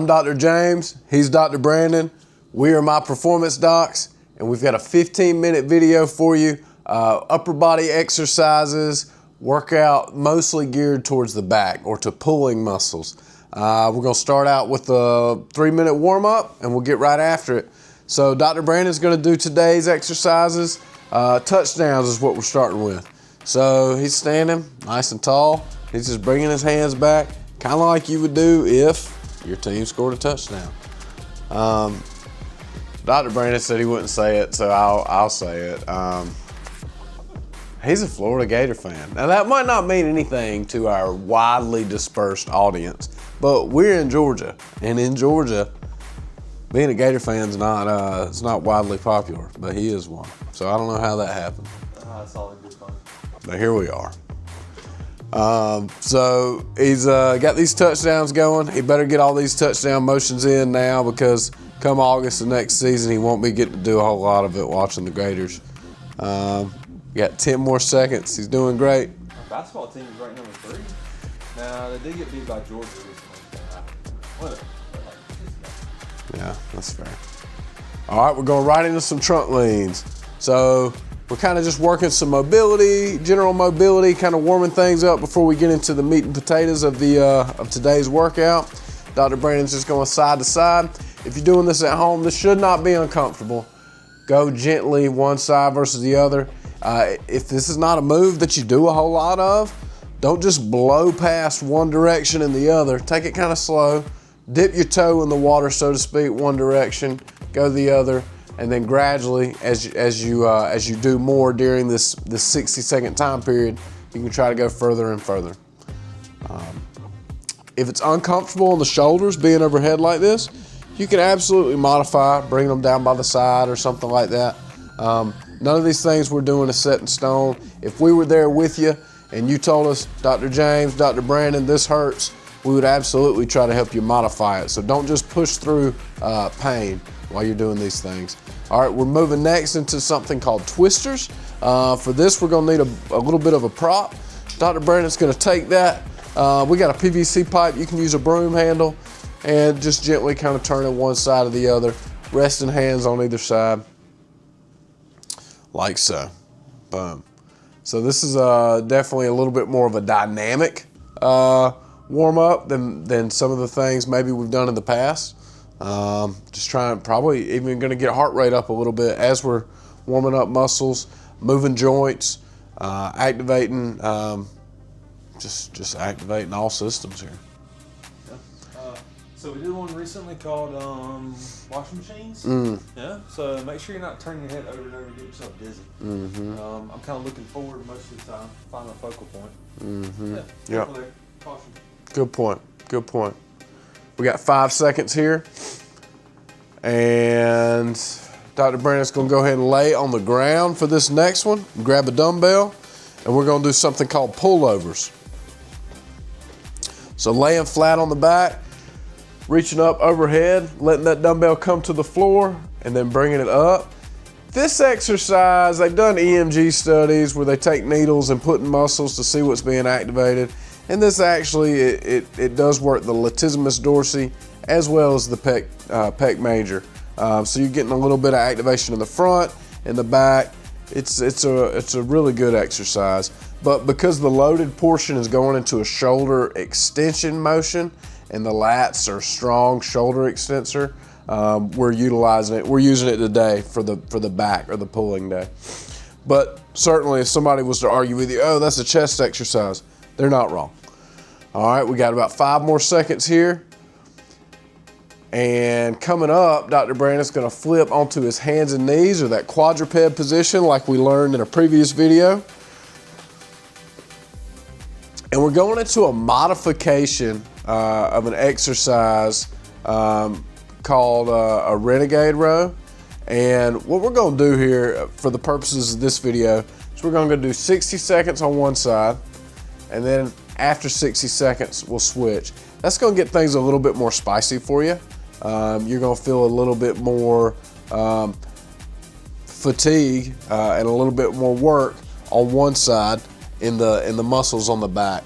I'm Dr. James, he's Dr. Brandon. We are My Performance Docs, and we've got a 15-minute video for you. Upper body exercises, workout mostly geared towards the back or to pulling muscles. We're gonna start out with a 3-minute warm-up and we'll get right after it. So Dr. Brandon's gonna do today's exercises. Touchdowns is what we're starting with. So he's standing nice and tall. He's just bringing his hands back, kind of like you would do if your team scored a touchdown. Dr. Brandon said he wouldn't say it, so I'll say it. He's a Florida Gator fan. Now that might not mean anything to our widely dispersed audience, but we're in Georgia, and in Georgia, being a Gator fan is not it's not widely popular, but he is one. So I don't know how that happened. It's all good fun. But here we are. So he's got these touchdowns going. He better get all these touchdown motions in now, because come August of next season, he won't be getting to do a whole lot of it watching the Gators. Got 10 more seconds. He's doing great. Our basketball team is ranked number 3. Now, they did get beat by Georgia recently. Whatever. Yeah, that's fair. All right, we're going right into some trunk leans. So we're kind of just working some mobility, general mobility, kind of warming things up before we get into the meat and potatoes of today's workout. Dr. Brandon's just going side to side. If you're doing this at home, this should not be uncomfortable. Go gently one side versus the other. If this is not a move that you do a whole lot of, don't just blow past one direction and the other. Take it kind of slow. Dip your toe in the water, so to speak, one direction, go the other, and then gradually, as you do more during this 60-second time period, you can try to go further and further. If it's uncomfortable in the shoulders being overhead like this, you can absolutely modify, bring them down by the side or something like that. None of these things we're doing is set in stone. If we were there with you and you told us, Dr. James, Dr. Brandon, this hurts, we would absolutely try to help you modify it. So don't just push through pain while you're doing these things. All right, we're moving next into something called twisters. For this, we're gonna need a little bit of a prop. Dr. Brandon's gonna take that. We got a PVC pipe. You can use a broom handle and just gently kind of turn it one side or the other, resting hands on either side, like so. Boom. So this is definitely a little bit more of a dynamic warm up than some of the things maybe we've done in the past. Just trying, probably even going to get heart rate up a little bit as we're warming up muscles, moving joints, activating, just activating all systems here. So we did one recently called washing machines. Yeah. So make sure you're not turning your head over and over and get yourself dizzy. I'm kind of looking forward most of the time, find a focal point. Yeah. There. Caution. Good point. Good point. We got 5 seconds here, and Dr. Brandon's going to go ahead and lay on the ground for this next one. Grab a dumbbell, and we're going to do something called pullovers. So laying flat on the back, reaching up overhead, letting that dumbbell come to the floor, and then bringing it up. This exercise, they've done EMG studies where they take needles and put in muscles to see what's being activated. And this actually, it does work the latissimus dorsi as well as the pec major. So you're getting a little bit of activation in the front and the back. It's a really good exercise. But because the loaded portion is going into a shoulder extension motion, and the lats are strong shoulder extensor, we're utilizing it. We're using it today for the back or the pulling day. But certainly, if somebody was to argue with you, oh, that's a chest exercise, they're not wrong. All right, we got about 5 more seconds here. And coming up, Dr. Brandon's gonna flip onto his hands and knees, or that quadruped position like we learned in a previous video. And we're going into a modification of an exercise called a renegade row. And what we're gonna do here for the purposes of this video is we're gonna do 60 seconds on one side, and then after 60 seconds, we'll switch. That's gonna get things a little bit more spicy for you. You're gonna feel a little bit more fatigue and a little bit more work on one side in the muscles on the back.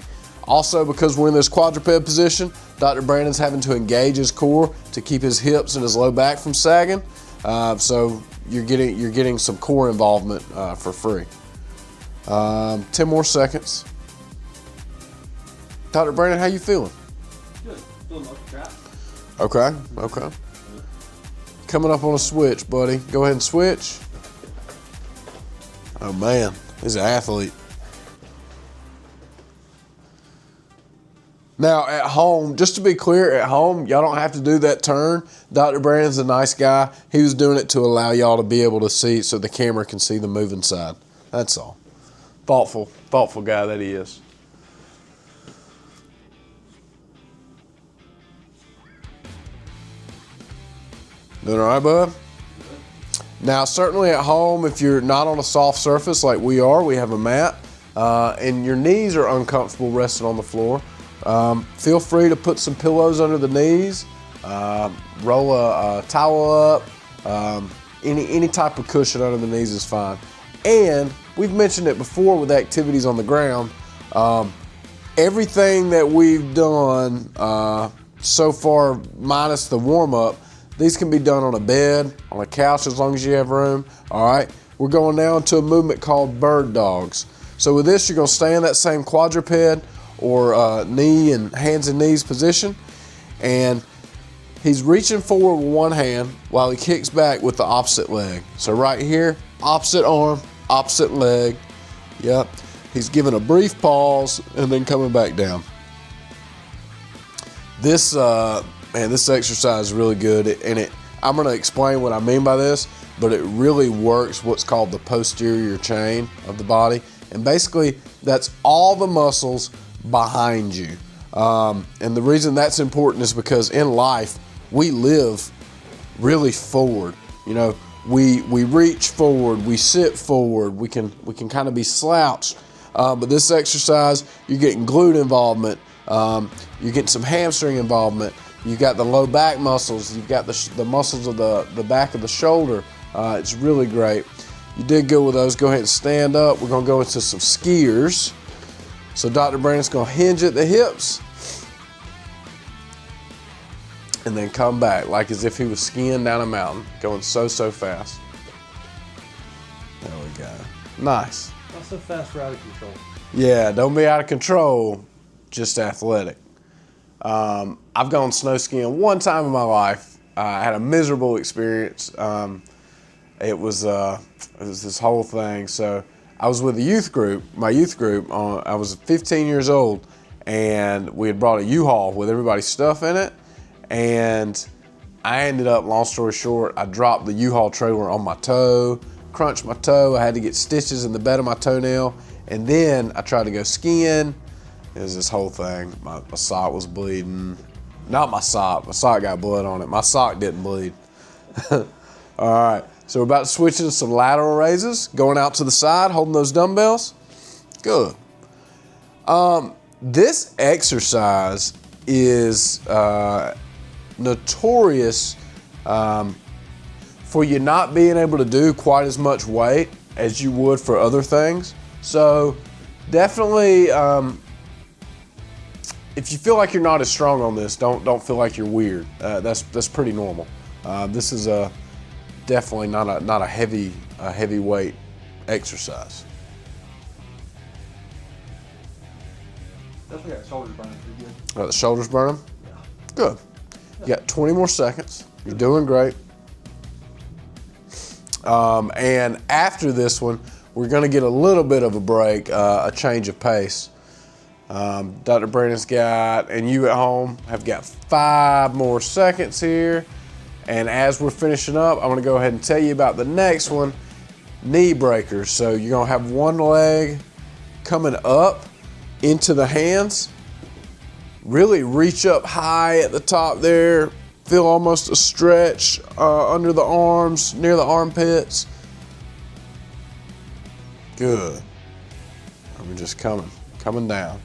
Also, because we're in this quadruped position, Dr. Brandon's having to engage his core to keep his hips and his low back from sagging. So you're getting some core involvement for free. 10 more seconds. Dr. Brandon, how you feeling? Good. Feeling like a trap. Okay. Coming up on a switch, buddy. Go ahead and switch. Oh man, he's an athlete. Now at home, just to be clear, at home, y'all don't have to do that turn. Dr. Brandon's a nice guy. He was doing it to allow y'all to be able to see so the camera can see the moving side. That's all. Thoughtful guy that he is. Doing all right, bud? Now, certainly at home, if you're not on a soft surface like we are, we have a mat, and your knees are uncomfortable resting on the floor, feel free to put some pillows under the knees, roll a towel up, any type of cushion under the knees is fine. And we've mentioned it before with activities on the ground, everything that we've done so far, minus the warm-up, these can be done on a bed, on a couch, as long as you have room. All right, we're going now into a movement called bird dogs. So with this, you're gonna stay in that same quadruped or knee and hands and knees position. And he's reaching forward with one hand while he kicks back with the opposite leg. So right here, opposite arm, opposite leg. Yep, he's giving a brief pause and then coming back down. This exercise is really good, and I'm going to explain what I mean by this, but it really works what's called the posterior chain of the body, and basically that's all the muscles behind you. And the reason that's important is because in life we live really forward. You know, we reach forward, we sit forward, we can kind of be slouched. But this exercise, you're getting glute involvement, you're getting some hamstring involvement. You've got the low back muscles. You've got the muscles of the back of the shoulder. It's really great. You did good with those. Go ahead and stand up. We're going to go into some skiers. So Dr. Brandon's going to hinge at the hips and then come back like as if he was skiing down a mountain, going so fast. There we go. Nice. Not so fast for out of control. Yeah, don't be out of control, just athletic. I've gone snow skiing one time in my life. I had a miserable experience. It was this whole thing. So I was with a youth group, my youth group. I was 15 years old, and we had brought a U-Haul with everybody's stuff in it. And I ended up, long story short, I dropped the U-Haul trailer on my toe, crunched my toe. I had to get stitches in the bed of my toenail. And then I tried to go skiing. It was this whole thing. My sock was bleeding. Not my sock got blood on it. My sock didn't bleed. All right, so we're about to switch into some lateral raises. Going out to the side, holding those dumbbells. Good. This exercise is notorious for you not being able to do quite as much weight as you would for other things. So definitely, if you feel like you're not as strong on this, don't feel like you're weird. That's pretty normal. This is definitely not a heavy weight exercise. Definitely got shoulders burning pretty good. Got the shoulders burning? Yeah. Good. You got 20 more seconds. You're doing great. And after this one, we're going to get a little bit of a break, a change of pace. Dr. Brandon's got, and you at home have got 5 more seconds here. And as we're finishing up, I'm gonna go ahead and tell you about the next one, knee breakers. So you're gonna have one leg coming up into the hands. Really reach up high at the top there. Feel almost a stretch under the arms, near the armpits. Good. And we're just coming down.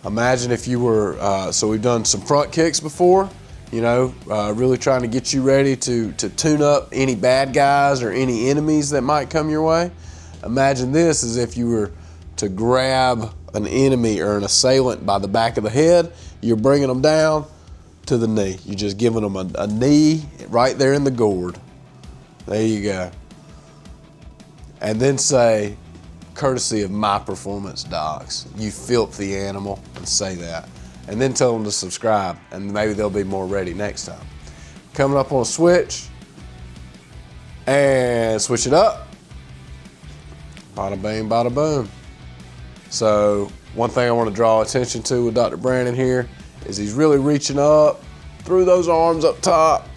Imagine if you were, so we've done some front kicks before, you know, really trying to get you ready to tune up any bad guys or any enemies that might come your way. Imagine this as if you were to grab an enemy or an assailant by the back of the head you're bringing them down to the knee. You're just giving them a knee right there in the gourd. There you go. And then say, courtesy of My Performance Docs, you filthy animal, and say that. And then tell them to subscribe, and maybe they'll be more ready next time. Coming up on a switch, and switch it up. Bada bing, bada boom. So one thing I want to draw attention to with Dr. Brandon here is he's really reaching up through those arms up top.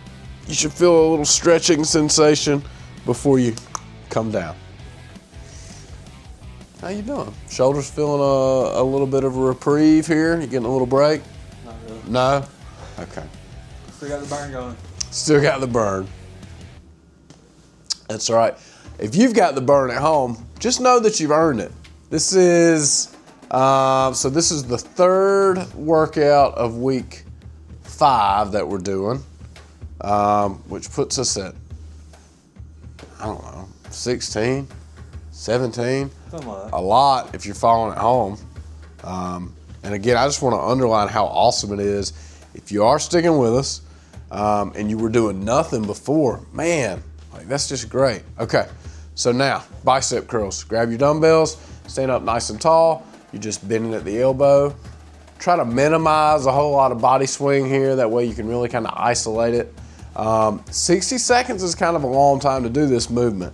You should feel a little stretching sensation before you come down. How you doing? Shoulders feeling a little bit of a reprieve here? You getting a little break? Not really. No? Okay. Still got the burn going. Still got the burn. That's all right. If you've got the burn at home, just know that you've earned it. This is this is the third workout of week 5 that we're doing, which puts us at, I don't know, 16, 17. Something like that. A lot if you're following at home. And again, I just want to underline how awesome it is. If you are sticking with us and you were doing nothing before, man, like that's just great. Okay, so now bicep curls. Grab your dumbbells, stand up nice and tall. You're just bending at the elbow. Try to minimize a whole lot of body swing here. That way you can really kind of isolate it. 60 seconds is kind of a long time to do this movement.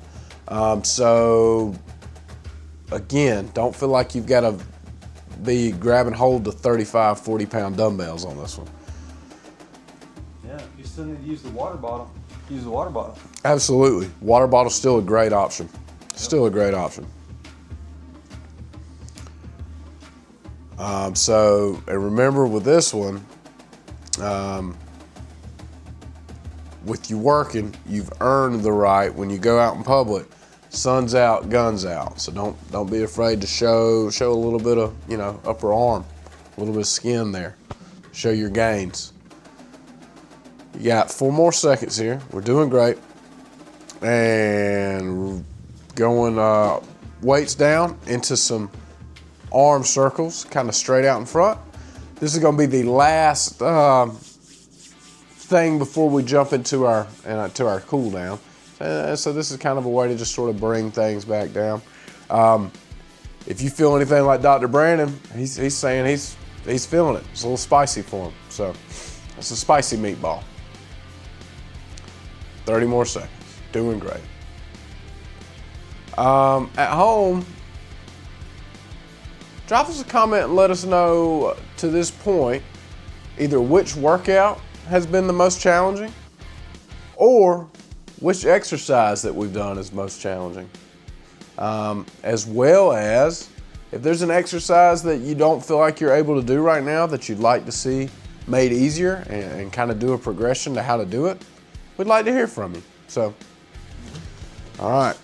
So again, don't feel like you've got to be grabbing hold to 35, 40-pound dumbbells on this one. Yeah, you still need to use the water bottle. Use the water bottle. Absolutely. Water bottle's still a great option. Still a great option. So remember with this one, with you working, you've earned the right when you go out in public. Sun's out, guns out. So don't be afraid to show a little bit of, upper arm, a little bit of skin there. Show your gains. You got 4 more seconds here. We're doing great. And going weights down into some arm circles, kind of straight out in front. This is going to be the last thing before we jump into our cool down. So this is kind of a way to just sort of bring things back down. If you feel anything like Dr. Brandon, he's saying he's feeling it. It's a little spicy for him. So it's a spicy meatball. 30 more seconds. Doing great. At home, drop us a comment and let us know to this point either which workout has been the most challenging or which exercise that we've done is most challenging. As well as if there's an exercise that you don't feel like you're able to do right now that you'd like to see made easier and kind of do a progression to how to do it, we'd like to hear from you. So, all right.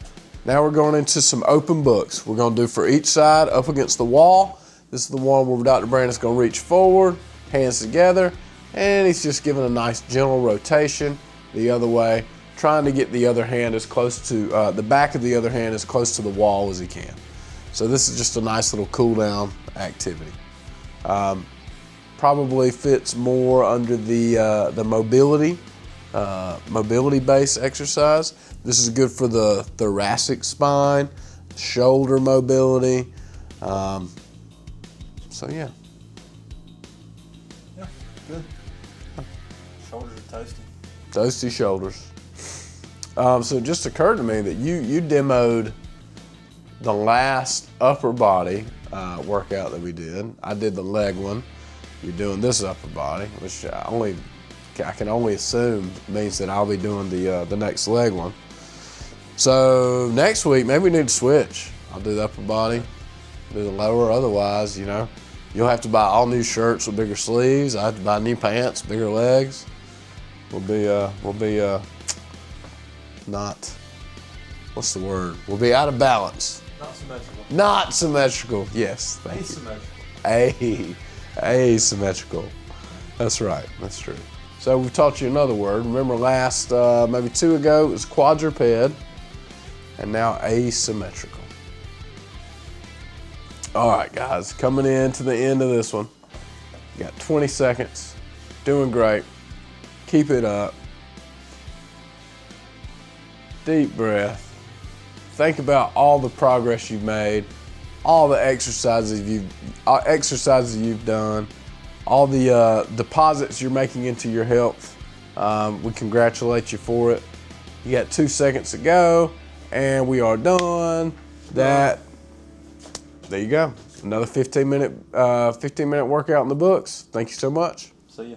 Now we're going into some open books. We're going to do for each side up against the wall. This is the one where Dr. Brandon's going to reach forward, hands together, and he's just giving a nice gentle rotation the other way, trying to get the other hand as close to, the back of the other hand as close to the wall as he can. So this is just a nice little cool down activity. Probably fits more under the mobility-based exercise. This is good for the thoracic spine, shoulder mobility. So yeah. Yeah, good. Shoulders are toasty. Toasty shoulders. So it just occurred to me that you demoed the last upper body workout that we did. I did the leg one. You're doing this upper body, which I can only assume means that I'll be doing the next leg one. So next week, maybe we need to switch. I'll do the upper body, do the lower. Otherwise, you'll have to buy all new shirts with bigger sleeves. I have to buy new pants, bigger legs. We'll be not, what's the word? We'll be out of balance. Not symmetrical. Not symmetrical. Yes, thank you. Asymmetrical. That's right. That's true. So we've taught you another word. Remember last, maybe 2 ago, it was quadruped, and now asymmetrical. All right, guys, coming in to the end of this one. You got 20 seconds. Doing great. Keep it up. Deep breath. Think about all the progress you've made, all the exercises you've done, all the deposits you're making into your health. We congratulate you for it. You got 2 seconds to go, and we are done. There you go. Another 15-minute workout in the books. Thank you so much. See ya.